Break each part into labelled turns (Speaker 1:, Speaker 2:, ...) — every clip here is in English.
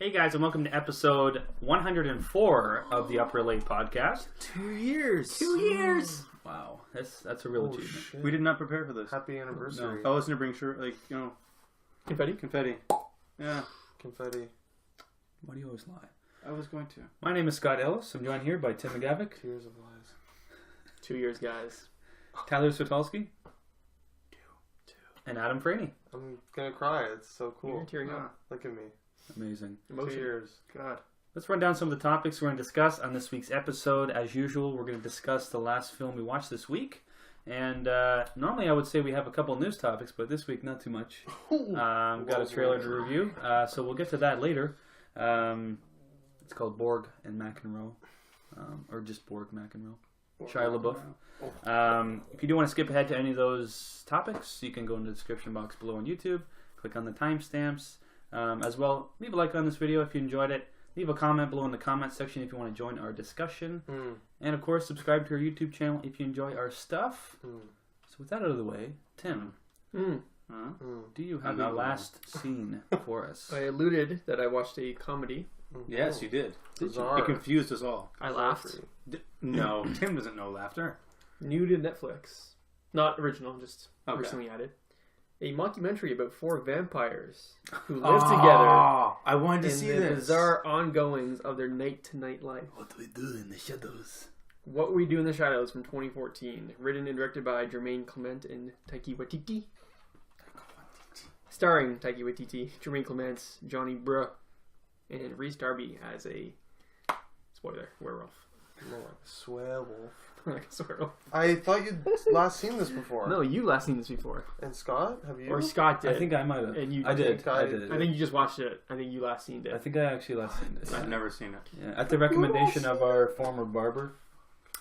Speaker 1: Hey guys, and welcome to episode 104 of the Upper Late Podcast.
Speaker 2: 2 years.
Speaker 1: 2 years. Wow, that's a real achievement.
Speaker 2: Shit.
Speaker 3: We did not prepare for this.
Speaker 2: Happy anniversary.
Speaker 3: No. I was going to bring confetti. Yeah.
Speaker 2: Confetti.
Speaker 1: Why do you always lie?
Speaker 3: I was going to.
Speaker 1: My name is Scott Ellis. I'm joined here by Tim McGavick,
Speaker 2: Tears of lies.
Speaker 4: 2 years, guys.
Speaker 1: Tyler Switolski, and Adam Franey.
Speaker 2: I'm gonna cry. It's so cool.
Speaker 4: You're tearing up.
Speaker 2: Look at me.
Speaker 1: Amazing.
Speaker 2: 2 years.
Speaker 4: God.
Speaker 1: Let's run down some of the topics we're going to discuss on this week's episode. As usual, we're going to discuss the last film we watched this week. And normally I would say we have a couple news topics, but this week not too much. Got a trailer to review, so we'll get to that later. It's called Borg and McEnroe, or just Borg McEnroe. Shia LaBeouf. If you do want to skip ahead to any of those topics, you can go in the description box below on YouTube. Click on the timestamps. As well, leave a like on this video if you enjoyed it. Leave a comment below in the comment section if you want to join our discussion. And of course, subscribe to our YouTube channel if you enjoy our stuff. So with that out of the way, Tim, do you have a last scene for us?
Speaker 4: I alluded that I watched a comedy.
Speaker 3: Yes, you did.
Speaker 2: Bizarre.
Speaker 3: You confused us all.
Speaker 4: I laughed.
Speaker 3: No, Tim doesn't know laughter.
Speaker 4: New to Netflix. Not original, just
Speaker 3: Okay.
Speaker 4: recently added. A mockumentary about 4 vampires who live together
Speaker 3: I wanted to
Speaker 4: in
Speaker 3: see
Speaker 4: the
Speaker 3: this.
Speaker 4: bizarre ongoings of their night-to-night life.
Speaker 3: What do we do in the shadows?
Speaker 4: What We Do in the Shadows from 2014. Written and directed by Jermaine Clement and Taika Waititi. Starring Taika Waititi, Jermaine Clement, Johnny Bruh, and Reese Darby as a, spoiler, werewolf.
Speaker 2: Swearwolf.
Speaker 4: Like a werewolf.
Speaker 2: I thought you'd last seen this before.
Speaker 4: No, you last seen this before.
Speaker 2: And Scott, have you?
Speaker 4: Or Scott did.
Speaker 1: I think I might have.
Speaker 4: And you
Speaker 1: I did.
Speaker 2: think
Speaker 1: I
Speaker 2: I-
Speaker 1: did.
Speaker 4: I think you just watched it. I think you last seen it.
Speaker 1: I think I actually last seen this.
Speaker 3: I've never seen it.
Speaker 1: Yeah, at the recommendation of our former barber,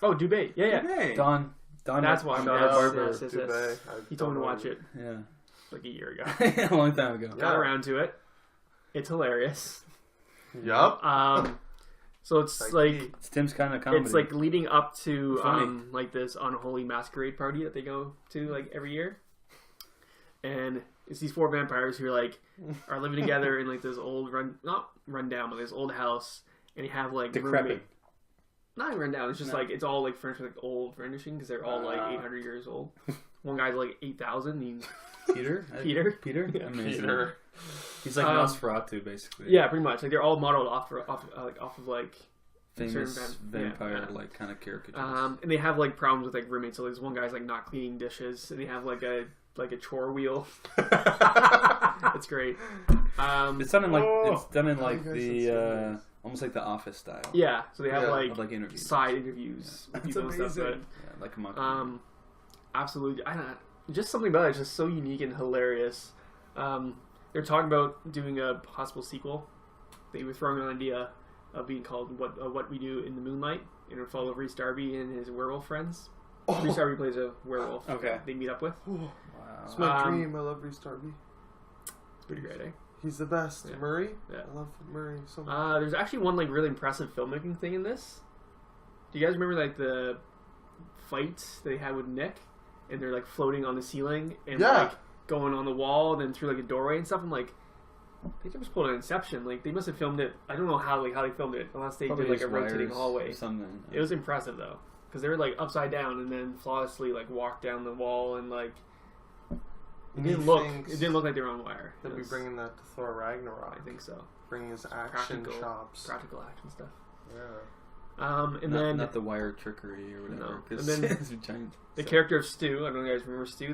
Speaker 4: Oh, Dubé. Yeah, yeah.
Speaker 3: Hey.
Speaker 1: Don.
Speaker 4: That's why I'm
Speaker 1: Shout
Speaker 4: at
Speaker 1: out
Speaker 4: barber.
Speaker 1: barber.
Speaker 4: Yes.
Speaker 2: Dubé.
Speaker 4: He told me to watch it
Speaker 1: Yeah,
Speaker 4: like a year ago.
Speaker 1: a long time ago.
Speaker 4: Got around to it. It's hilarious.
Speaker 2: Yup.
Speaker 4: So it's like
Speaker 1: It's Tim's kind of comedy.
Speaker 4: it's like leading up to
Speaker 1: Funny.
Speaker 4: like this unholy masquerade party that they go to like every year, and it's these 4 vampires who are living together in like this old not run down, but this old house, and you have like
Speaker 1: decrepit.
Speaker 4: not even run down. It's just like it's all like furnished with like old furnishing because they're all like 800 years old. One guy's like 8,000.
Speaker 1: Peter.
Speaker 4: Peter.
Speaker 1: Yeah, amazing.
Speaker 2: Peter.
Speaker 1: He's like Nosferatu, basically.
Speaker 4: Yeah, pretty much. Like they're all modeled off of like
Speaker 1: Famous
Speaker 4: certain
Speaker 1: vampire
Speaker 4: yeah.
Speaker 1: like kind of caricatures.
Speaker 4: and they have like problems with like roommates. So there's one guy's like not cleaning dishes, and they have like a chore wheel. It's great.
Speaker 1: It's done in like it's done in like
Speaker 2: guys
Speaker 1: the
Speaker 2: should see this.
Speaker 1: almost like the Office style.
Speaker 4: Yeah, so they have
Speaker 2: Yeah.
Speaker 4: like
Speaker 1: Of, like interviews.
Speaker 4: side interviews with
Speaker 2: That's
Speaker 4: people and stuff.
Speaker 2: amazing.
Speaker 1: Yeah, like a mock.
Speaker 4: Absolutely, I don't know, just something about it is just so unique and hilarious. They're talking about doing a possible sequel. They were throwing an idea of being called What We Do in the Moonlight, and it would follow Reese Darby and his werewolf friends. Reese Darby plays a werewolf.
Speaker 3: Okay.
Speaker 4: They meet up with.
Speaker 1: Wow.
Speaker 2: It's my dream. I love Reese Darby.
Speaker 4: It's pretty great, eh?
Speaker 2: He's the best.
Speaker 4: Yeah.
Speaker 2: Murray?
Speaker 4: Yeah.
Speaker 2: I love Murray so much.
Speaker 4: There's actually one like really impressive filmmaking thing in this. Do you guys remember like the fight they had with Nick, and they're like floating on the ceiling and
Speaker 2: Yeah.
Speaker 4: like going on the wall, then through like a doorway and stuff? I'm like, they just pulled an Inception. Like they must have filmed it. I don't know how they filmed it unless they
Speaker 1: Probably
Speaker 4: did like a
Speaker 1: just
Speaker 4: rotating
Speaker 1: wires
Speaker 4: hallway.
Speaker 1: or something.
Speaker 4: It was impressive though, because they were like upside down and then flawlessly like walked down the wall and like it didn't look like they were on wire.
Speaker 2: They'll
Speaker 4: It
Speaker 2: be
Speaker 4: was-
Speaker 2: bringing that to Thor Ragnarok.
Speaker 4: I think so.
Speaker 2: Bring his action chops.
Speaker 4: Practical action stuff.
Speaker 2: Yeah.
Speaker 4: And
Speaker 1: not,
Speaker 4: then
Speaker 1: not the wire trickery or whatever.
Speaker 4: No.
Speaker 1: 'Cause
Speaker 4: And then
Speaker 1: it's a giant.
Speaker 4: the character of Stu, I don't know if you guys remember Stu,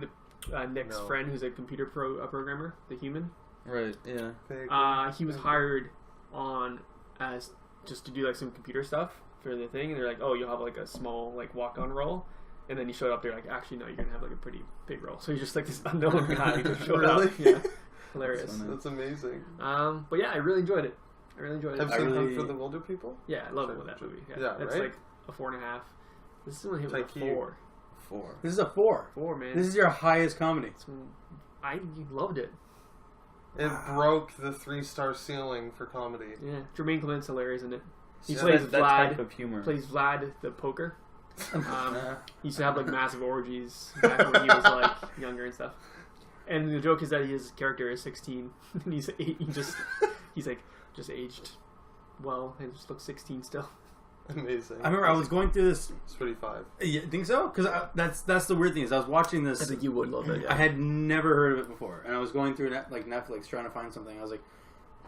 Speaker 4: Nick's
Speaker 2: No.
Speaker 4: friend who's a computer programmer, the human.
Speaker 1: Right. Yeah.
Speaker 4: He was hired on as just to do like some computer stuff for the thing, and they're like, "Oh, you'll have like a small like walk-on role," and then he showed up. They're like, "Actually, no, you're gonna have like a pretty big role." So he's just like this unknown guy who just showed
Speaker 2: Really?
Speaker 4: up. Yeah, hilarious.
Speaker 1: That's funny.
Speaker 2: That's amazing.
Speaker 4: But yeah, I really enjoyed it.
Speaker 2: Have you
Speaker 1: I
Speaker 2: seen
Speaker 1: really-
Speaker 2: Hunt for the Wilder People?
Speaker 4: Yeah, I love that movie. Yeah,
Speaker 2: Yeah,
Speaker 4: that's
Speaker 2: right?
Speaker 4: like a 4.5. This is only hit with a
Speaker 2: Thank you.
Speaker 4: 4.
Speaker 1: 4.
Speaker 3: This is a 4.
Speaker 4: 4, man.
Speaker 3: This is your highest comedy.
Speaker 4: I loved it.
Speaker 2: It broke the 3-star ceiling for comedy.
Speaker 4: Yeah, Jermaine Clement's hilarious in it. He
Speaker 2: Yeah,
Speaker 4: plays
Speaker 1: that
Speaker 4: Vlad.
Speaker 1: type of humor.
Speaker 4: Plays Vlad the poker. He used to have like massive orgies back when he was like younger and stuff. And the joke is that his character is 16 and he's 8. He's like, just aged well and just looks 16 still.
Speaker 2: Amazing.
Speaker 3: I remember I was going through this.
Speaker 2: It's 35.
Speaker 3: You think so? Because that's the weird thing is I was watching this.
Speaker 4: I think you would love it. Yeah.
Speaker 3: I had never heard of it before, and I was going through Netflix trying to find something. I was like,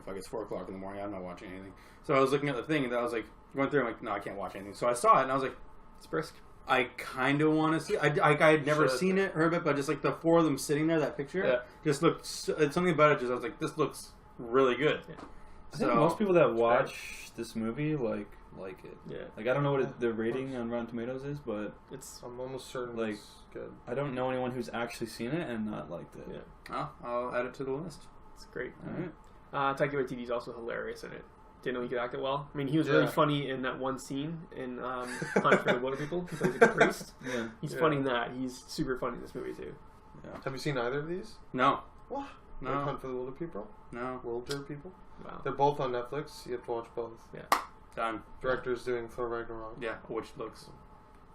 Speaker 3: "Fuck, it's 4:00 in the morning. I'm not watching anything." So I was looking at the thing, and I was like, going through. I'm like, "No, I can't watch anything." So I saw it, and I was like,
Speaker 4: It's brisk.
Speaker 3: "I kind of want to see." I had never seen it, heard of it, but just like the four of them sitting there, that picture just looked. It's something about it. Just I was like, "This looks really good."
Speaker 4: Yeah.
Speaker 1: I think most people that watch this movie like it.
Speaker 4: Yeah.
Speaker 1: Like I don't know what the rating on Rotten Tomatoes is, but
Speaker 2: I'm almost certain
Speaker 1: like,
Speaker 2: it's good.
Speaker 1: I don't know anyone who's actually seen it and not liked it.
Speaker 4: Yeah.
Speaker 3: Oh, I'll add it to the list.
Speaker 4: It's great.
Speaker 1: All right.
Speaker 4: Taika Waititi is also hilarious in it. Didn't know he could act it well. I mean, he was really funny in that one scene in Hunt for the Wilder People. He plays like a priest.
Speaker 1: Yeah.
Speaker 4: He's funny in that. He's super funny in this movie too.
Speaker 1: Yeah.
Speaker 2: Have you seen either of these?
Speaker 3: No.
Speaker 2: What?
Speaker 3: No.
Speaker 2: Like Hunt for the Wilder People?
Speaker 3: No.
Speaker 2: Wilder People?
Speaker 4: Wow.
Speaker 2: They're both on Netflix. You have to watch both.
Speaker 3: Done.
Speaker 2: Director's doing Thor Ragnarok.
Speaker 3: Yeah, which looks.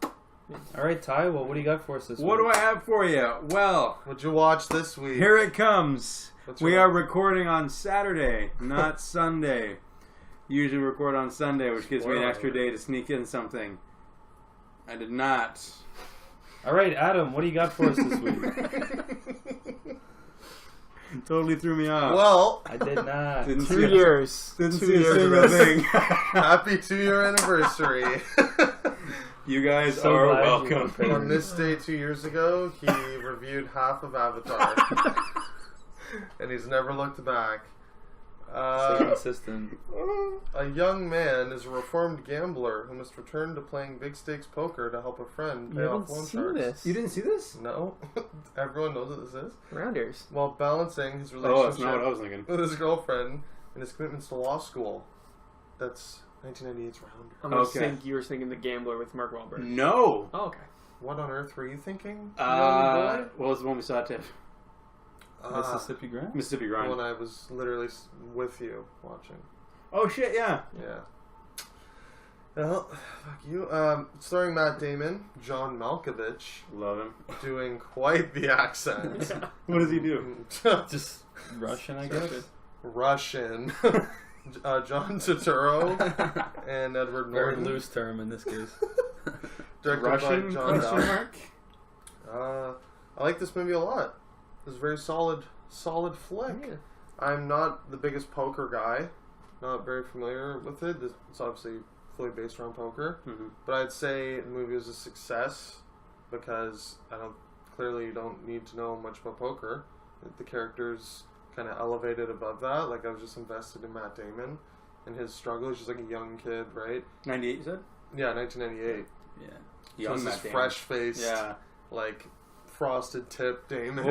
Speaker 1: All right, Ty. Well, what do you got for us this
Speaker 3: What
Speaker 1: week?
Speaker 3: do I have for you? Well,
Speaker 2: What'd you watch this week?
Speaker 3: here it comes.
Speaker 2: What's
Speaker 3: We
Speaker 2: your-
Speaker 3: are recording on Saturday, not Sunday. Usually record on Sunday, which gives me an
Speaker 2: Spoiler
Speaker 3: extra
Speaker 2: alert.
Speaker 3: day to sneak in something. I did not.
Speaker 1: All right, Adam. What do you got for us this week?
Speaker 3: Totally threw me off.
Speaker 2: Well,
Speaker 1: I did not.
Speaker 3: Didn't
Speaker 4: 2
Speaker 3: see a-
Speaker 4: years.
Speaker 3: Didn't
Speaker 4: 2
Speaker 3: see a
Speaker 4: years
Speaker 3: single
Speaker 4: of this.
Speaker 3: thing.
Speaker 2: happy 2-year anniversary.
Speaker 3: You guys
Speaker 1: So
Speaker 3: are
Speaker 1: glad you
Speaker 3: welcome.
Speaker 1: prepared.
Speaker 2: On this day 2 years ago, he reviewed half of Avatar. And he's never looked back.
Speaker 1: So consistent.
Speaker 2: A young man is a reformed gambler who must return to playing big stakes poker to help a friend
Speaker 4: You
Speaker 2: pay off
Speaker 4: haven't
Speaker 2: loan
Speaker 4: seen
Speaker 2: sharks.
Speaker 4: this.
Speaker 3: You didn't see this?
Speaker 2: No, everyone knows what this is.
Speaker 4: Rounders.
Speaker 2: While balancing his
Speaker 3: Oh, that's not what I
Speaker 2: relationship
Speaker 3: was thinking.
Speaker 2: with his girlfriend and his commitments to law school. That's 1998's Rounder.
Speaker 4: I'm gonna
Speaker 3: Okay.
Speaker 4: think you were thinking The Gambler with Mark Wahlberg.
Speaker 3: No.
Speaker 4: Oh, okay.
Speaker 2: What on earth were you thinking?
Speaker 3: What was the one we saw at TIFF?
Speaker 1: Mississippi Grind.
Speaker 3: Mississippi Grind.
Speaker 2: When I was literally with you watching.
Speaker 3: Oh shit! Yeah.
Speaker 2: Yeah. Well, fuck you. Starring Matt Damon, John Malkovich,
Speaker 3: Love him.
Speaker 2: doing quite the accent.
Speaker 3: What does he do?
Speaker 1: Just Russian, I guess.
Speaker 2: Russian. John Turturro and Edward
Speaker 1: Very
Speaker 2: Norton.
Speaker 1: loose term in this case.
Speaker 2: Directed
Speaker 3: Russian?
Speaker 2: by John
Speaker 3: Question
Speaker 2: Dowd.
Speaker 3: mark?
Speaker 2: I like this movie a lot. It's a very solid flick.
Speaker 4: Yeah.
Speaker 2: I'm not the biggest poker guy. Not very familiar with it. It's obviously fully based around poker.
Speaker 3: Mm-hmm.
Speaker 2: But I'd say the movie was a success because clearly you don't need to know much about poker. The characters kind of elevated above that. Like I was just invested in Matt Damon and his struggle. He's just like a young kid, right?
Speaker 3: 98, you said?
Speaker 2: Yeah, 1998.
Speaker 1: Yeah.
Speaker 2: So it's this fresh-faced,
Speaker 3: Yeah.
Speaker 2: like frosted tip Damon.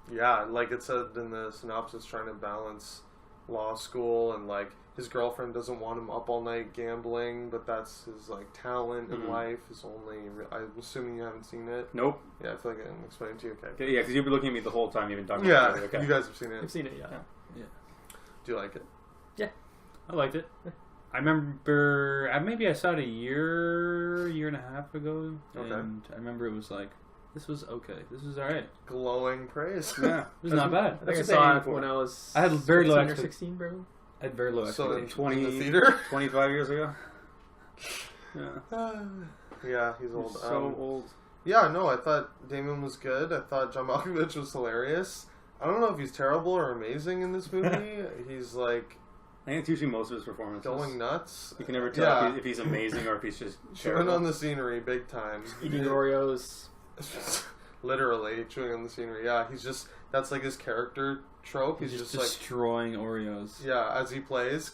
Speaker 2: Yeah, like it said in the synopsis, trying to balance law school and like his girlfriend doesn't want him up all night gambling, but that's his like talent in life. Is only I'm assuming you haven't seen it.
Speaker 3: Nope.
Speaker 2: Yeah, I feel like I can explain it to you. Okay.
Speaker 3: Okay, yeah, because you've been looking at me the whole time you've been talking
Speaker 2: Yeah,
Speaker 3: about it. Okay.
Speaker 2: you guys have seen it.
Speaker 4: I've seen it, yeah.
Speaker 2: Do you like it?
Speaker 1: I liked it. I remember, maybe I saw it a year and a half ago,
Speaker 2: Okay.
Speaker 1: and I remember it was like, this was okay. This was all right.
Speaker 2: Glowing praise.
Speaker 3: Yeah.
Speaker 1: It was not bad.
Speaker 4: I think I
Speaker 3: That's
Speaker 4: saw
Speaker 3: what
Speaker 4: it
Speaker 3: they aim
Speaker 4: when I was
Speaker 1: I had very low
Speaker 4: 15 or
Speaker 1: expect-
Speaker 4: 16, bro.
Speaker 1: I had very low
Speaker 2: So in,
Speaker 1: expectations.
Speaker 2: in the theater.
Speaker 3: 25 years ago? Yeah.
Speaker 2: Yeah, he's old.
Speaker 3: So old.
Speaker 2: Yeah, no, I thought Damon was good. I thought John Malkovich was hilarious. I don't know if he's terrible or amazing in this movie. He's like
Speaker 3: I think it's usually most of his performances.
Speaker 2: going nuts.
Speaker 3: You can never tell
Speaker 2: Yeah.
Speaker 3: if he's amazing or if he's just
Speaker 2: Chewing
Speaker 3: terrible.
Speaker 2: on the scenery big time.
Speaker 4: Eating Oreos.
Speaker 2: Literally chewing on the scenery. Yeah, he's just that's like his character trope.
Speaker 1: He's
Speaker 2: He's
Speaker 1: just
Speaker 2: just like
Speaker 1: destroying Oreos.
Speaker 2: yeah, as he plays,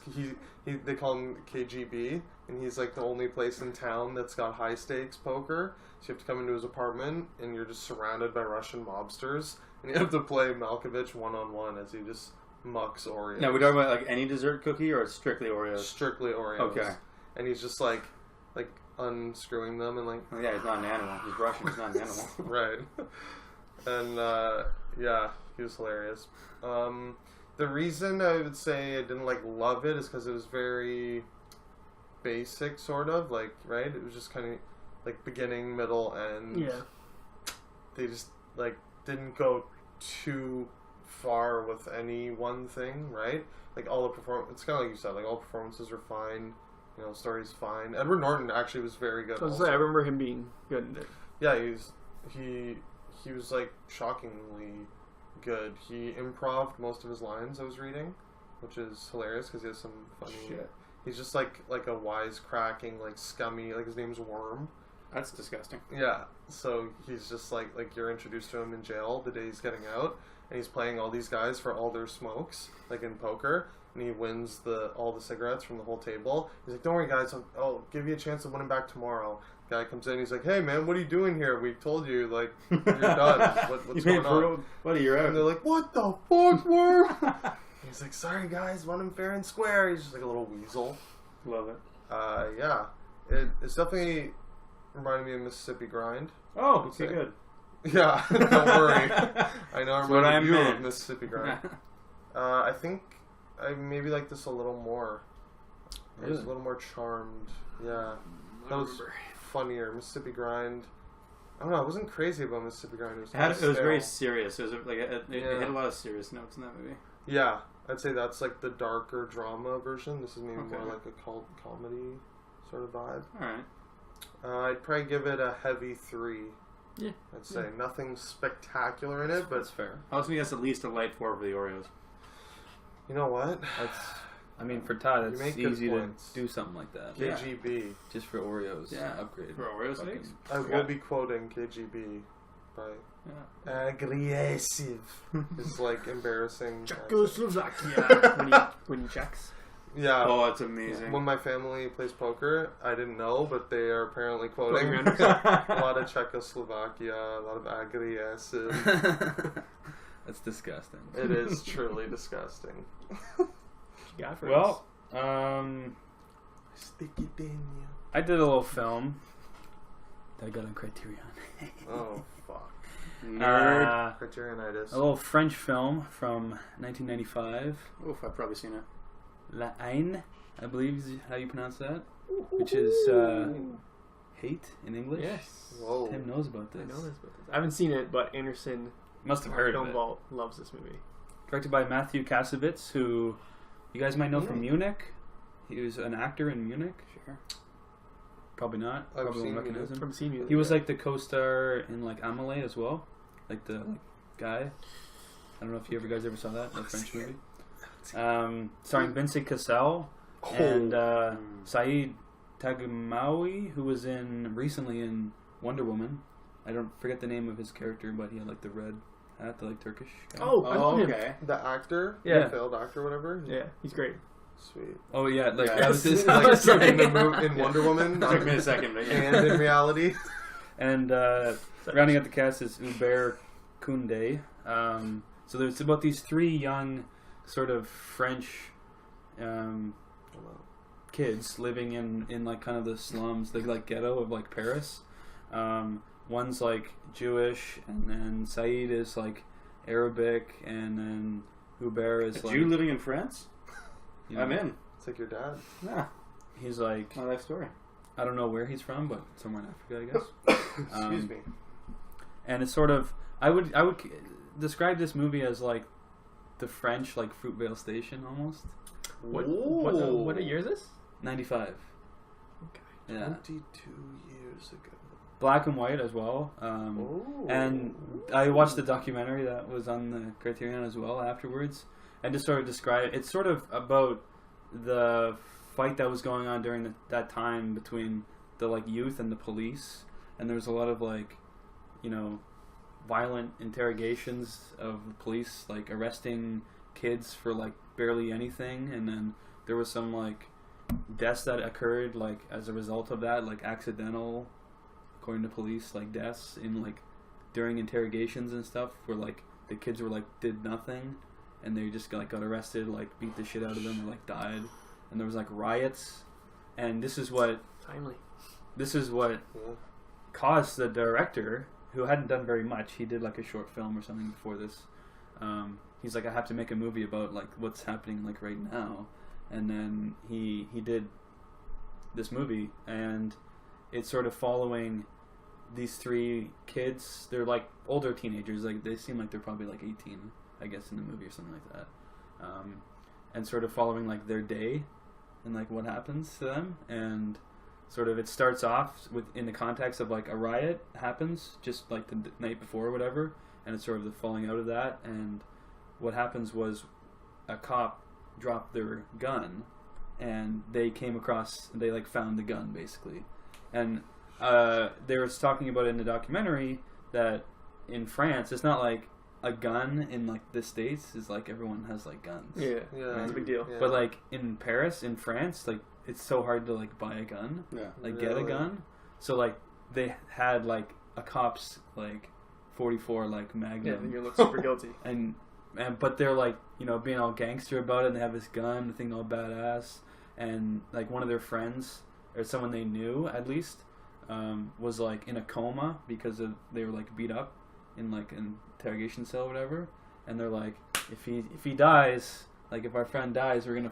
Speaker 2: they call him KGB, and he's like the only place in town that's got high stakes poker. So you have to come into his apartment, and you're just surrounded by Russian mobsters, and you have to play Malkovich 1-on-1 as he just mucks Oreos.
Speaker 3: Now, we're talking about like any dessert cookie or strictly Oreos?
Speaker 2: Strictly Oreos.
Speaker 3: Okay.
Speaker 2: And he's just like unscrewing them and like
Speaker 3: Oh, yeah, he's not an animal. He's Russian. He's not an animal.
Speaker 2: right. And yeah, he was hilarious. The reason I would say I didn't love it is because it was very basic, sort of right. It was just kind of like beginning, middle, end.
Speaker 4: Yeah.
Speaker 2: They just didn't go too far with any one thing, right? Like all the it's kind of like you said, like all performances are fine. You know, story's fine. Edward Norton actually was very good.
Speaker 4: I remember him being good in it.
Speaker 2: Yeah, he was like shockingly good. He improv'd most of his lines. I was reading, which is hilarious because he has some funny.
Speaker 3: Shit.
Speaker 2: He's just like a wisecracking, like scummy. Like his name's Worm.
Speaker 3: That's disgusting.
Speaker 2: Yeah. So he's just like you're introduced to him in jail the day he's getting out, and he's playing all these guys for all their smokes, like in poker. And he wins all the cigarettes from the whole table. He's like, "Don't worry, guys. I'll give you a chance to win him back tomorrow." Guy comes in. He's like, "Hey, man, what are you doing here? We told you, like, you're done. What's going on?"
Speaker 3: What are you out?
Speaker 2: And they're like, "What the fuck, Worm?" He's like, "Sorry, guys. Won him fair and square." He's just like a little weasel.
Speaker 3: Love it.
Speaker 2: Yeah. It's definitely reminded me of Mississippi Grind.
Speaker 3: Oh, okay, good.
Speaker 2: Yeah, don't worry. I know I reminded you
Speaker 3: meant.
Speaker 2: of Mississippi Grind. I think I maybe like this a little more. I was a little more charmed. Yeah. That was funnier. Mississippi Grind. I don't know. I wasn't crazy about Mississippi Grind.
Speaker 3: It was very serious. It was like it had a lot of serious notes in that movie.
Speaker 2: Yeah, I'd say that's like the darker drama version. This is maybe more like a comedy sort of vibe.
Speaker 3: All right.
Speaker 2: I'd probably give it a heavy 3.
Speaker 4: Yeah.
Speaker 2: I'd say nothing spectacular in it, but
Speaker 1: That's fair.
Speaker 3: I was thinking that's at least a light 4 for the Oreos.
Speaker 2: you know what?
Speaker 1: I mean, for Todd,
Speaker 2: You
Speaker 1: it's
Speaker 2: make good
Speaker 1: easy
Speaker 2: points.
Speaker 1: to do something like that.
Speaker 3: Yeah.
Speaker 2: KGB.
Speaker 1: Just for Oreos.
Speaker 3: Yeah.
Speaker 1: Upgrade.
Speaker 3: For Oreos
Speaker 1: Fucking-
Speaker 3: stakes?
Speaker 2: I will be quoting KGB by aggressive. It's like embarrassing.
Speaker 4: Czechoslovakia when he checks.
Speaker 2: Yeah.
Speaker 3: Oh, it's amazing.
Speaker 2: When my family plays poker, I didn't know, but they are apparently quoting
Speaker 4: Quoting
Speaker 2: a lot of Czechoslovakia, a lot of aggressive.
Speaker 1: That's disgusting.
Speaker 2: It is truly disgusting.
Speaker 4: Yeah, for
Speaker 1: Well,
Speaker 2: Stick it in you.
Speaker 1: I did a little film that I got on Criterion.
Speaker 2: Oh, fuck.
Speaker 3: Nerd.
Speaker 2: Criterionitis.
Speaker 1: A little French film from 1995.
Speaker 3: Oof, I've probably seen it.
Speaker 1: La Haine, I believe is how you pronounce that. Which is hate in English.
Speaker 4: Yes.
Speaker 2: Whoa.
Speaker 1: Tim knows about this.
Speaker 4: I know this. I haven't seen it, but Anderson
Speaker 1: Must have heard of
Speaker 4: Film
Speaker 1: it.
Speaker 4: Vault loves this movie.
Speaker 1: Directed by Matthew Kassovitz, who you guys might know from Munich. He was an actor in Munich.
Speaker 3: Sure.
Speaker 1: Probably not.
Speaker 2: I've
Speaker 1: Probably
Speaker 2: seen
Speaker 1: won't recognize him.
Speaker 4: From Senior.
Speaker 1: He was like the co-star in like Amelie as well, like the guy. I don't know if you guys ever saw that, the French movie. Starring Vincent Cassel and Saeed Taghmaoui, who was recently in Wonder Woman. I don't forget the name of his character, but he had like the red hat, the like Turkish guy.
Speaker 4: Oh, I love him.
Speaker 3: okay.
Speaker 2: The actor?
Speaker 1: Yeah.
Speaker 2: The failed actor, whatever?
Speaker 4: Yeah, he's great.
Speaker 2: Sweet.
Speaker 1: Oh yeah, like
Speaker 3: Yeah.
Speaker 1: that was his
Speaker 2: Like,
Speaker 1: like,
Speaker 2: in the movie, in Wonder Woman,
Speaker 3: Took me a second, but yeah.
Speaker 2: and in reality.
Speaker 1: And rounding out the cast is Hubert Koundé. So it's about these 3 young, sort of French kids living in like kind of the slums, the like ghetto of like Paris. One's like Jewish, and then Saeed is like Arabic, and then Hubert is
Speaker 3: A
Speaker 1: like
Speaker 3: Jew living in France?
Speaker 1: you know,
Speaker 3: I'm in.
Speaker 2: It's like your dad.
Speaker 3: Yeah,
Speaker 1: He's like,
Speaker 3: my life story.
Speaker 1: I don't know where he's from, but somewhere in Africa, I guess.
Speaker 2: Excuse me.
Speaker 1: And it's sort of I would describe this movie as like the French like Fruitvale Station almost.
Speaker 4: What year is this?
Speaker 1: 95.
Speaker 4: Okay.
Speaker 1: Yeah.
Speaker 2: 22 years ago.
Speaker 1: Black and white as well. And I watched the documentary that was on the Criterion as well afterwards, and just sort of describe it's sort of about the fight that was going on during that time between the like youth and the police, and there was a lot of like, you know, violent interrogations of the police, like arresting kids for like barely anything, and then there was some like deaths that occurred like as a result of that, like accidental, according to police, like deaths in like during interrogations and stuff, where like the kids were like did nothing, and they just got arrested, like beat the shit out of them, or like died, and there was like riots, and this is what
Speaker 4: Timely.
Speaker 1: caused the director, who hadn't done very much. He did like a short film or something before this. He's like, I have to make a movie about like what's happening like right now, and then he did this movie, and it's sort of following these 3 kids. They're like older teenagers. Like they seem like they're probably like 18, I guess, in the movie or something like that, and sort of following like their day and like what happens to them, and sort of it starts off with in the context of like a riot happens just like the night before or whatever, and it's sort of the falling out of that, and what happens was a cop dropped their gun, and they like found the gun basically, and they were talking about it in the documentary that in France it's not like a gun in like the States is like everyone has like guns.
Speaker 4: Yeah,
Speaker 2: Yeah.
Speaker 4: it's a big deal.
Speaker 2: Yeah.
Speaker 1: But like in Paris, in France, like it's so hard to like buy a gun,
Speaker 3: Yeah.
Speaker 1: like get a
Speaker 2: Really?
Speaker 1: gun. So like they had like a cop's like 44 like
Speaker 4: Yeah,
Speaker 1: Magnum,
Speaker 4: then you look super guilty.
Speaker 1: and but they're like, you know, being all gangster about it, and they have this gun, the thing all badass, and like one of their friends or someone they knew at least was like in a coma because they were like beat up in like an interrogation cell or whatever, and they're like, if he dies, like if our friend dies, we're gonna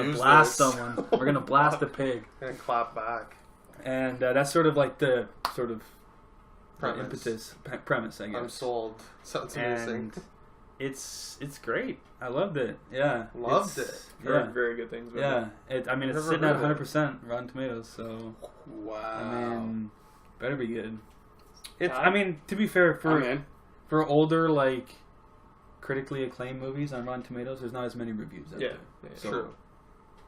Speaker 2: use
Speaker 1: blast
Speaker 2: this.
Speaker 1: someone, we're gonna blast the pig,
Speaker 2: And clap back.
Speaker 1: and that's sort of like the sort of
Speaker 2: Premise.
Speaker 1: premise, I guess.
Speaker 2: I'm sold. Sounds amazing.
Speaker 1: And it's great. I loved it. Yeah,
Speaker 2: Loved
Speaker 1: It's-
Speaker 2: it.
Speaker 1: Yeah,
Speaker 4: Heard very good things about
Speaker 1: yeah. I mean, it's
Speaker 2: Never
Speaker 1: sitting at
Speaker 2: heard of it.
Speaker 1: 100% Rotten Tomatoes, so
Speaker 3: Wow.
Speaker 1: I mean, better be good. It's.
Speaker 4: Yeah.
Speaker 1: I mean, to be fair,
Speaker 3: I'm in.
Speaker 1: for older like critically acclaimed movies on Rotten Tomatoes, there's not as many reviews out
Speaker 4: Yeah,
Speaker 1: there.
Speaker 4: yeah,
Speaker 1: So,
Speaker 2: true.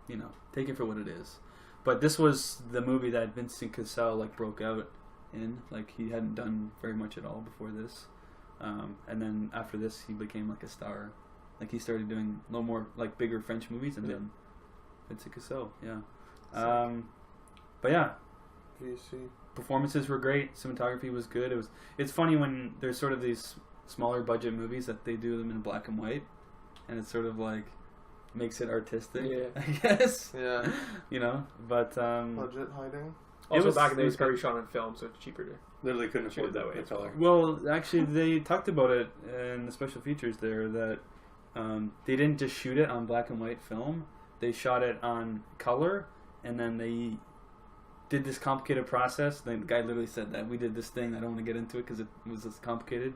Speaker 1: you know, take it for what it is. But this was the movie that Vincent Cassel like broke out in. Like he hadn't done very much at all before this, and then after this he became like a star. Like he started doing a little more like bigger French movies, and
Speaker 4: Yeah.
Speaker 1: then Vincent Cassel, yeah. But yeah,
Speaker 2: VC.
Speaker 1: performances were great. Cinematography was good. It's funny when there's sort of these smaller budget movies that they do them in black and white, and it sort of like makes it artistic.
Speaker 4: Yeah.
Speaker 1: I guess.
Speaker 2: Yeah.
Speaker 1: You know, but
Speaker 2: Budget hiding.
Speaker 4: Also,
Speaker 1: was-
Speaker 4: back in the
Speaker 1: it
Speaker 4: day,
Speaker 1: was
Speaker 4: it's probably shot on film, so it's cheaper to.
Speaker 3: Literally couldn't
Speaker 4: Shoot it
Speaker 3: afford
Speaker 4: that
Speaker 3: that
Speaker 4: way
Speaker 3: way.
Speaker 4: as well.
Speaker 3: Color.
Speaker 1: well, actually, they talked about it in the special features there that they didn't just shoot it on black and white film. They shot it on color, and then they did this complicated process. The guy literally said that we did this thing. I don't want to get into it because it was this complicated,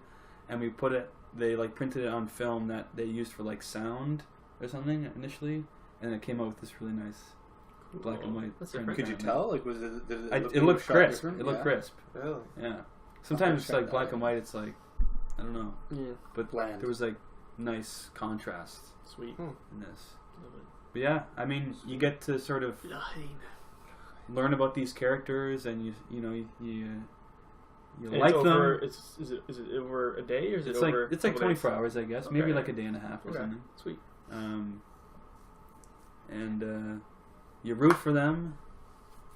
Speaker 1: and we put it. They like printed it on film that they used for like sound or something initially, and it came out with this really nice black and white.
Speaker 4: That's
Speaker 1: print.
Speaker 4: different.
Speaker 3: Could you tell? Like, was it? Did
Speaker 1: It looked
Speaker 3: shot
Speaker 1: crisp.
Speaker 3: different?
Speaker 1: It looked
Speaker 3: Yeah.
Speaker 1: crisp.
Speaker 2: Really?
Speaker 1: Yeah. Sometimes it's like
Speaker 3: check
Speaker 1: black
Speaker 3: that
Speaker 1: and
Speaker 3: out.
Speaker 1: white. It's like I don't know,
Speaker 4: Yeah,
Speaker 1: but
Speaker 3: Bland.
Speaker 1: there was like nice contrast
Speaker 4: sweet.
Speaker 1: in this.
Speaker 4: Love it.
Speaker 1: But yeah, I mean, you get to sort of learn about these characters, and you
Speaker 4: And
Speaker 1: like
Speaker 4: it's
Speaker 1: them.
Speaker 4: over, is it over a day or is it
Speaker 1: It's
Speaker 4: over?
Speaker 1: like 24
Speaker 4: days?
Speaker 1: hours, I guess.
Speaker 4: Okay.
Speaker 1: Maybe like a day and a half or
Speaker 4: Okay,
Speaker 1: something.
Speaker 4: sweet.
Speaker 1: And you root for them.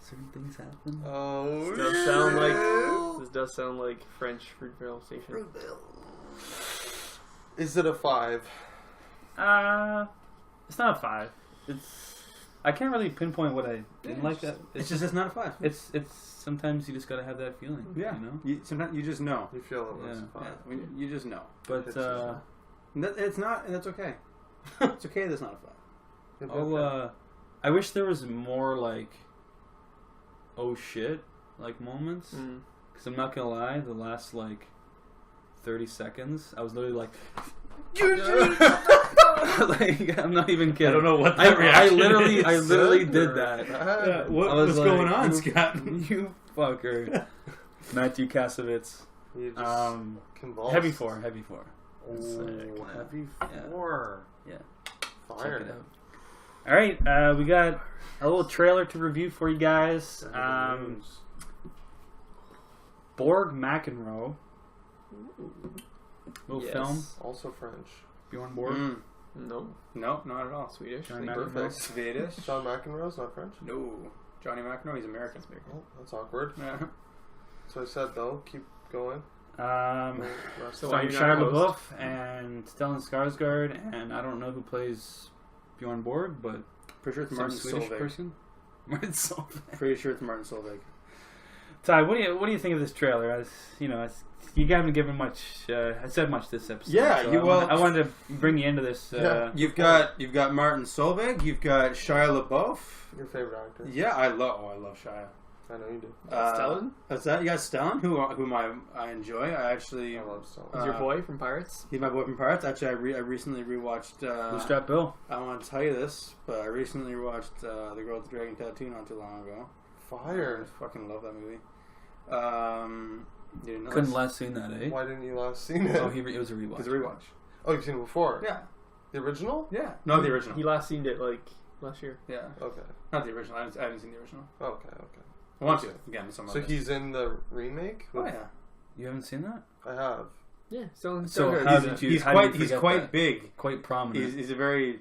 Speaker 1: Certain things happen.
Speaker 2: Oh.
Speaker 4: This does sound like this does sound like French Fruitvale Station.
Speaker 2: Is it a 5?
Speaker 1: It's not a 5. I can't really pinpoint what I didn't like that.
Speaker 3: It's not a 5.
Speaker 1: It's sometimes you just gotta have that feeling.
Speaker 3: Yeah.
Speaker 1: You know.
Speaker 3: Sometimes you just know.
Speaker 2: You feel it was
Speaker 1: Yeah.
Speaker 2: a 5.
Speaker 3: I mean, you just know.
Speaker 1: But
Speaker 2: It's just-
Speaker 3: It's not, and that's okay. It's okay. That's not a 5.
Speaker 2: It'd be okay.
Speaker 1: I wish there was more like, oh shit, like moments.
Speaker 4: Mm.
Speaker 1: Because I'm not gonna lie, the last like 30 seconds, I was literally like, like I'm not even kidding.
Speaker 3: I don't know what
Speaker 1: I
Speaker 3: that reaction
Speaker 1: literally,
Speaker 3: is.
Speaker 1: I literally
Speaker 2: Good
Speaker 1: did
Speaker 2: or
Speaker 1: that.
Speaker 2: bad?
Speaker 3: Yeah,
Speaker 1: I was
Speaker 3: what's
Speaker 1: like,
Speaker 3: going on,
Speaker 1: you-
Speaker 3: Scott?
Speaker 1: You fucker, Matthew Kasovitz.
Speaker 2: You just convulsed.
Speaker 1: Heavy 4.
Speaker 2: Oh,
Speaker 1: Sick.
Speaker 2: heavy
Speaker 1: Yeah.
Speaker 2: 4.
Speaker 1: Yeah.
Speaker 2: Fire.
Speaker 1: Check it out. All right, we got a little trailer to review for you guys. Borg McEnroe. Little
Speaker 4: Yes.
Speaker 1: film.
Speaker 2: Also French.
Speaker 1: Bjorn Borg.
Speaker 4: No,
Speaker 3: No, not at all.
Speaker 4: Swedish.
Speaker 1: Johnny
Speaker 4: Thank you.
Speaker 1: McEnroe.
Speaker 3: Swedish?
Speaker 2: John McEnroe's not French?
Speaker 3: No. Johnny McEnroe, he's American.
Speaker 2: Oh, that's awkward.
Speaker 3: Yeah.
Speaker 2: So I said though, keep going.
Speaker 4: So why
Speaker 1: Starring
Speaker 4: you not
Speaker 1: Shia
Speaker 4: host?
Speaker 1: LaBeouf and Stellan Skarsgård, and I don't know who plays Bjorn Borg, but
Speaker 3: Pretty sure it's
Speaker 1: some
Speaker 3: Martin
Speaker 1: Swedish
Speaker 3: Solveig.
Speaker 1: person. Martin Solveig.
Speaker 3: Pretty sure it's Martin Solveig.
Speaker 1: Ty, what do you think of this trailer? You haven't given much. I said much this episode.
Speaker 3: Yeah,
Speaker 1: so
Speaker 3: you
Speaker 1: I wanted to bring you into this.
Speaker 2: Yeah.
Speaker 3: You've got Martin Solveig. You've got Shia LaBeouf.
Speaker 2: Your favorite actor.
Speaker 3: Yeah, I love Shia.
Speaker 2: I know you do.
Speaker 4: Stellan?
Speaker 3: What's that? You got Stellan, whom I enjoy. I
Speaker 2: love Stellan.
Speaker 4: He's your boy from Pirates?
Speaker 3: He's my boy from Pirates. Actually, I recently rewatched...
Speaker 1: Bootstrap Bill.
Speaker 3: I want to tell you this, but I recently rewatched The Girl with the Dragon Tattoo not too long ago.
Speaker 2: Fire.
Speaker 3: I fucking love that movie. You didn't know
Speaker 1: Couldn't
Speaker 3: this?
Speaker 1: last seen that, eh?
Speaker 2: Why didn't you last seen it?
Speaker 1: Oh, it was a rewatch.
Speaker 3: It's a rewatch.
Speaker 2: Oh, you've seen it before?
Speaker 3: Yeah.
Speaker 2: The original?
Speaker 3: Yeah. No, the original.
Speaker 4: He last seen it like last year.
Speaker 3: Yeah.
Speaker 2: Okay.
Speaker 3: Not the original. I haven't seen the original.
Speaker 2: Okay.
Speaker 3: I want to. Again,
Speaker 2: So he's in the remake?
Speaker 3: Oh, yeah.
Speaker 1: You haven't seen that?
Speaker 2: I have.
Speaker 4: Yeah, Stellan.
Speaker 1: So
Speaker 4: Stellan-
Speaker 1: how did you?
Speaker 3: He's
Speaker 1: how do you
Speaker 3: quite. He's
Speaker 1: forget
Speaker 3: quite
Speaker 1: that?
Speaker 3: big.
Speaker 1: Quite prominent.
Speaker 3: He's a very.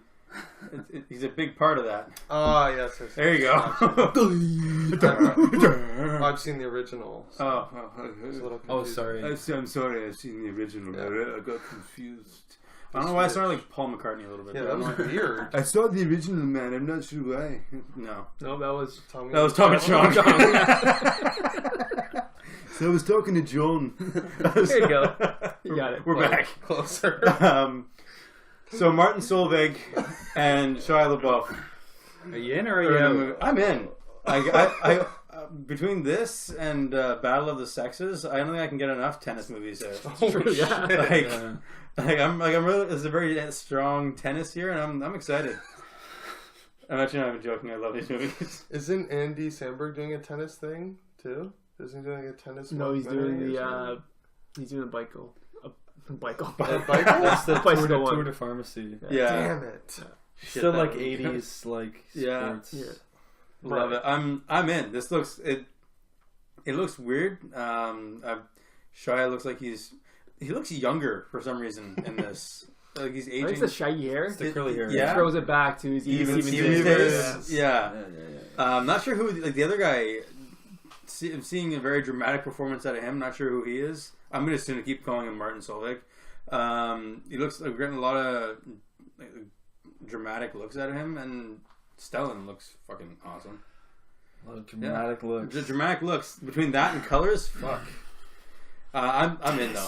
Speaker 3: He's a big part of that.
Speaker 2: Ah, yes.
Speaker 3: There you go.
Speaker 2: I've seen the original. So it's a little
Speaker 1: Oh,
Speaker 2: confusing.
Speaker 1: sorry.
Speaker 3: I'm sorry. I've seen the original.
Speaker 2: Yeah.
Speaker 3: I got confused. I don't know why I sounded like Paul McCartney a little bit.
Speaker 2: Yeah,
Speaker 3: there.
Speaker 2: that was weird.
Speaker 3: I saw the original, man. I'm not sure why. No.
Speaker 4: No, that was...
Speaker 2: Tommy
Speaker 3: That was Tommy Chong.
Speaker 4: John.
Speaker 3: So I was talking to John.
Speaker 4: There you go. You got it.
Speaker 3: We're
Speaker 2: Well,
Speaker 3: back.
Speaker 2: Closer.
Speaker 3: So Martin Solveig and Shia LaBeouf.
Speaker 1: Are you in or are you out?
Speaker 3: I'm in. I between this and Battle of the Sexes, I don't think I can get enough tennis movies there.
Speaker 2: True,
Speaker 4: yeah.
Speaker 3: I'm really. It's a very strong tennis year, and I'm excited. I'm actually not even joking. I love these movies.
Speaker 2: Isn't Andy Samberg doing a tennis thing too? Isn't he doing a tennis?
Speaker 4: No, he's doing
Speaker 2: documentary or
Speaker 4: the
Speaker 2: something?
Speaker 4: he's doing a bicycle. A bicycle.
Speaker 1: That's the
Speaker 4: Bicycle
Speaker 1: Tour
Speaker 4: one.
Speaker 1: de Pharmacy.
Speaker 3: Yeah,
Speaker 2: Damn it.
Speaker 1: Still
Speaker 3: that
Speaker 1: like
Speaker 3: would-
Speaker 1: 80s like
Speaker 3: Yeah.
Speaker 1: sports.
Speaker 4: Yeah.
Speaker 3: love it. I'm in. This looks it looks weird. Shia looks like he looks younger for some reason in this. Like he's
Speaker 4: I think
Speaker 3: aging.
Speaker 4: it's the shaggy hair.
Speaker 1: It's the curly hair.
Speaker 3: Yeah.
Speaker 4: He throws it back to his
Speaker 3: Even
Speaker 4: Stevens
Speaker 3: Stevens
Speaker 4: days.
Speaker 3: days. Yeah.
Speaker 1: Yeah.
Speaker 3: Not sure who like the other guy. I'm seeing a very dramatic performance out of him. Not sure who he is. I'm gonna assume to keep calling him Martin Solveig. He looks like getting a lot of like, dramatic looks out of him, and Stellan looks fucking awesome.
Speaker 1: A lot of dramatic looks.
Speaker 3: The dramatic looks between that and colors. Fuck. I'm in though.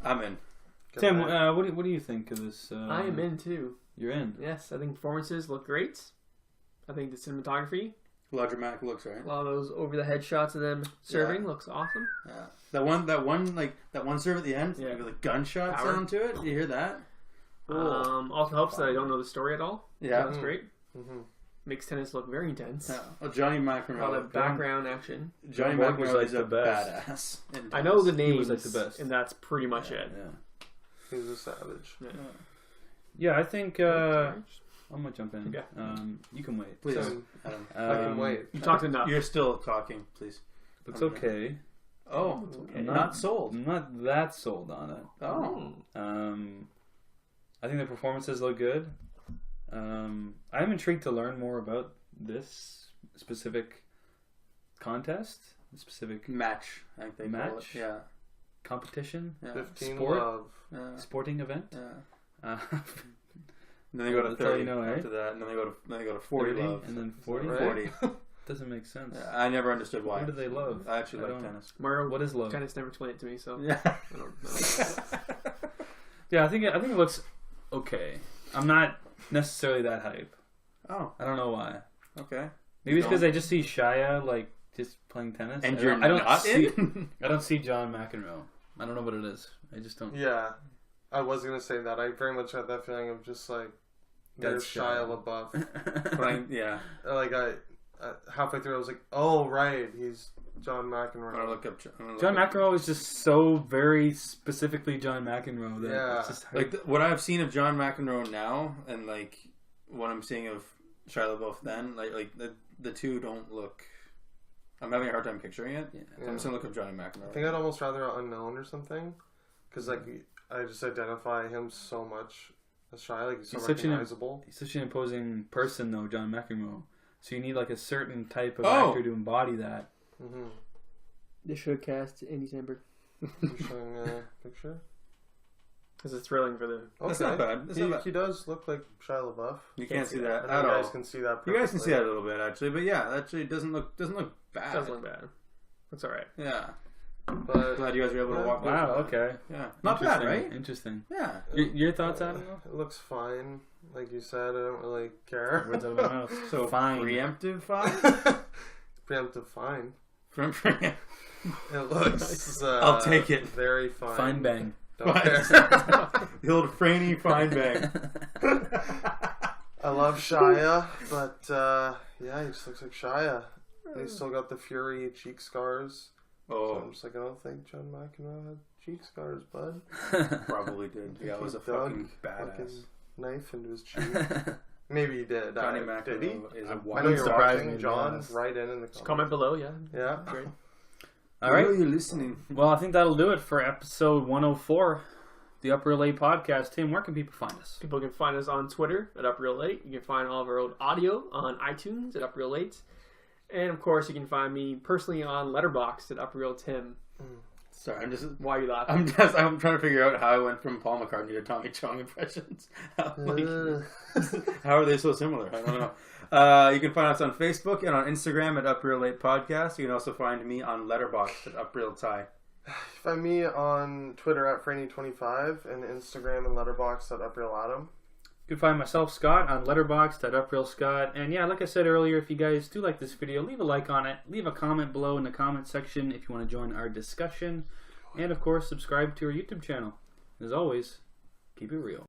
Speaker 3: I'm in.
Speaker 1: Tim, what do you think of this?
Speaker 4: I am in too.
Speaker 1: You're in.
Speaker 4: Yes, I think performances look great. I think the cinematography,
Speaker 3: A lot of dramatic looks, right?
Speaker 4: a lot of those over the head shots of them serving looks awesome.
Speaker 3: Yeah. That one serve at the end,
Speaker 4: Yeah.
Speaker 3: with the gunshot
Speaker 4: Power.
Speaker 3: sound to it. You hear that?
Speaker 4: Also helps that I don't know the story at all.
Speaker 3: Yeah.
Speaker 4: That's great.
Speaker 2: Mm-hmm.
Speaker 4: Makes tennis look very intense.
Speaker 3: Yeah. Well, Johnny
Speaker 4: A
Speaker 3: McEnroe.
Speaker 4: lot of background action.
Speaker 3: Johnny
Speaker 1: Borg was
Speaker 3: McEnroe
Speaker 1: like
Speaker 3: is
Speaker 1: the
Speaker 3: a
Speaker 1: best.
Speaker 3: badass. in
Speaker 4: I know the
Speaker 3: tennis.
Speaker 4: names,
Speaker 1: was like the best.
Speaker 4: and that's pretty much it.
Speaker 1: Yeah.
Speaker 2: He's a savage.
Speaker 4: Yeah.
Speaker 1: Yeah, I think I'm gonna jump in.
Speaker 4: Okay.
Speaker 1: You can wait.
Speaker 3: Please,
Speaker 2: So,
Speaker 3: Adam.
Speaker 2: I can wait.
Speaker 4: You talked enough.
Speaker 3: You're still talking, please.
Speaker 1: It's okay.
Speaker 3: Oh,
Speaker 4: It's okay.
Speaker 3: not sold.
Speaker 1: I'm not that sold on it.
Speaker 3: Oh,
Speaker 1: I think the performances look good. I'm intrigued to learn more about this specific contest, specific
Speaker 3: match. I think they call it.
Speaker 1: Match?
Speaker 3: Yeah.
Speaker 1: competition,
Speaker 2: 15
Speaker 1: Sport?
Speaker 2: love.
Speaker 3: Yeah.
Speaker 1: sporting event.
Speaker 3: Yeah.
Speaker 1: Uh,
Speaker 3: And then they go to
Speaker 1: That's all
Speaker 3: 30
Speaker 1: you know, eh?
Speaker 3: after that, and then they go to 40 love.
Speaker 1: and then 40.
Speaker 2: Right?
Speaker 3: 40.
Speaker 1: Doesn't make sense.
Speaker 3: Yeah, I never understood why.
Speaker 1: What do they love?
Speaker 3: I actually
Speaker 1: I
Speaker 3: like
Speaker 1: don't-
Speaker 3: tennis.
Speaker 4: Mario,
Speaker 1: What is love?
Speaker 4: tennis never explained it to me, so
Speaker 3: Yeah.
Speaker 4: I don't know.
Speaker 1: Yeah, I think it looks okay. I'm not necessarily that hype.
Speaker 3: Oh,
Speaker 1: I don't know why.
Speaker 3: okay.
Speaker 1: Maybe it's because I just see Shia like just playing tennis,
Speaker 3: And
Speaker 1: I
Speaker 3: you're
Speaker 1: don't- I don't
Speaker 3: not
Speaker 1: see.
Speaker 3: in?
Speaker 1: I don't see John McEnroe. I don't know what it is. I just don't.
Speaker 2: Yeah. I was going to say that. I very much had that feeling of just like, there's
Speaker 1: That's
Speaker 2: Shia
Speaker 1: Shia.
Speaker 2: LaBeouf.
Speaker 3: Yeah.
Speaker 2: Like, I halfway through, I was like, oh, right. He's John
Speaker 3: I'm gonna
Speaker 2: McEnroe.
Speaker 3: look up.
Speaker 1: John McEnroe is just so very specifically John McEnroe that
Speaker 2: Yeah.
Speaker 1: it's just hard.
Speaker 3: Like what I've seen of John McEnroe now, and like what I'm seeing of Shia LaBeouf then, like the two don't look. I'm having a hard time picturing it.
Speaker 1: Yeah.
Speaker 2: Yeah.
Speaker 3: I'm just gonna look up Johnny McEnroe.
Speaker 2: I think I'd almost rather Unknown or something. Because, like, I just identify him so much as Shia. Like, he's so
Speaker 1: He's such an-
Speaker 2: recognizable.
Speaker 1: He's such an imposing person, though, John McEnroe. So you need like a certain type of
Speaker 3: Oh!
Speaker 1: actor to embody that.
Speaker 2: Mm-hmm.
Speaker 4: They should have cast Andy Samberg.
Speaker 2: You showing a picture?
Speaker 4: Because it's thrilling for the...
Speaker 3: That's not bad. That's not bad.
Speaker 2: He does look like Shia LaBeouf.
Speaker 3: You can't see
Speaker 2: I
Speaker 3: that
Speaker 2: know
Speaker 3: at
Speaker 2: you
Speaker 3: all.
Speaker 2: guys can see that
Speaker 3: You guys can see
Speaker 2: perfectly.
Speaker 3: that a little bit actually, but yeah, that actually doesn't look bad.
Speaker 4: Doesn't look bad. That's alright.
Speaker 3: Yeah.
Speaker 2: But
Speaker 3: Glad you guys were able to walk.
Speaker 1: Wow. Okay.
Speaker 3: Yeah. Not bad,
Speaker 1: Interesting,
Speaker 3: right?
Speaker 1: Interesting.
Speaker 3: Yeah.
Speaker 1: Your thoughts, Adam?
Speaker 2: it looks fine. Like you said, I don't really care.
Speaker 1: Words out of my mouth.
Speaker 3: So
Speaker 1: Fine.
Speaker 3: preemptive fine.
Speaker 2: Preemptive fine. It looks.
Speaker 3: I'll take it.
Speaker 2: Very fine.
Speaker 1: Fine bang.
Speaker 2: Don't care.
Speaker 3: The old Franny fine bang.
Speaker 2: I love Shia, but yeah, he just looks like Shia. And he's still got the Fury cheek scars. So I'm just like, I don't think John McEnroe had cheek scars, bud.
Speaker 3: Probably did. Yeah, it was a
Speaker 2: Dug
Speaker 3: fucking badass.
Speaker 2: Knife into his cheek. Maybe he did.
Speaker 3: Johnny
Speaker 2: Did he?
Speaker 3: McEnroe is a
Speaker 2: I know
Speaker 3: wild
Speaker 2: you're
Speaker 1: surprise
Speaker 2: watching,
Speaker 1: me,
Speaker 2: John.
Speaker 1: yes.
Speaker 2: Write in the comments.
Speaker 4: Comment below, yeah.
Speaker 2: Yeah.
Speaker 4: Great.
Speaker 1: All right.
Speaker 3: Are you listening?
Speaker 1: Well, I think that'll do it for episode 104, the Up Real 8 podcast. Tim, where can people find us?
Speaker 4: People can find us on Twitter at UpReal8. You can find all of our old audio on iTunes at UpReal8. And, of course, you can find me personally on Letterboxd at UpRealTim.
Speaker 3: Sorry,
Speaker 4: Why are you laughing?
Speaker 3: I'm trying to figure out how I went from Paul McCartney to Tommy Chong impressions. How are they so similar? I don't know. You can find us on Facebook and on Instagram at UpReal8 Podcast. You can also find me on Letterboxd at UpRealTie.
Speaker 2: Find me on Twitter at Franny25 and Instagram and Letterboxd at UpRealAdam.
Speaker 1: You can find myself, Scott, on Letterboxd at UpRealScott. And yeah, like I said earlier, if you guys do like this video, leave a like on it. Leave a comment below in the comment section if you want to join our discussion. And of course, subscribe to our YouTube channel. As always, keep it real.